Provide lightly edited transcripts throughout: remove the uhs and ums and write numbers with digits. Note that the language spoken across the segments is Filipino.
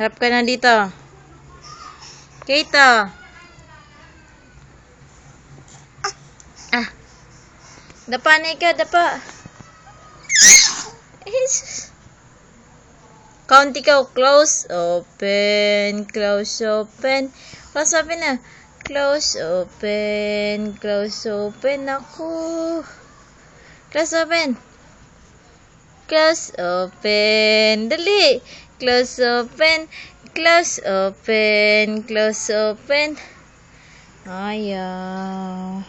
Harap ka na dito. Kate. Dapa na ikaw, dapa. Count ikaw. Close, open, close, open. Close, open na. Close, open, close, open. Ako. Close, open. Close, open. Dali. Close, open. Close, open. Close, open. Ayaw.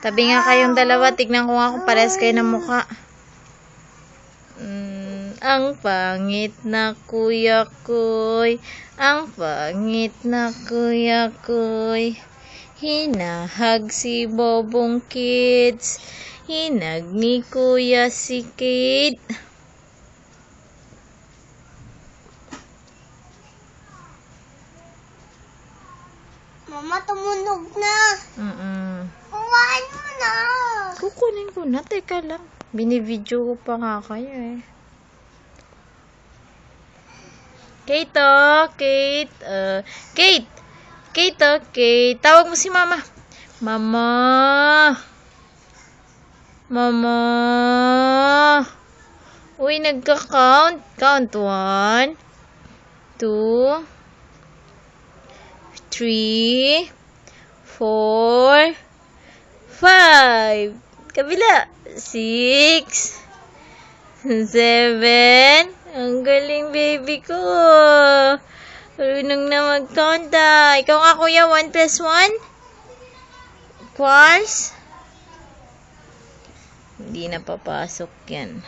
Tabi nga kayong dalawa. Tignan ko nga kung pares kayo ng mukha. Ang pangit na kuya ko'y. Ang pangit na kuya ko'y. Hinahag si Bobong Kids. Hinag ni kuya si Kate. Mama, tumunog na. Kuhain mo na. Kukunin ko na. Teka lang. Binibidyo ko pa nga kayo eh. Kate, Kate. Kate. Kate, Kate. Tawag mo si mama. Mama. Mama. Uy, nagka-count. Count 1, 2, 3, 4, 5. Kabila. 6, 7. Ang galing, baby ko. Marunong na mag-count ah. Ikaw nga, kuya. 1 plus 1? Equals? Hindi na papasok yan.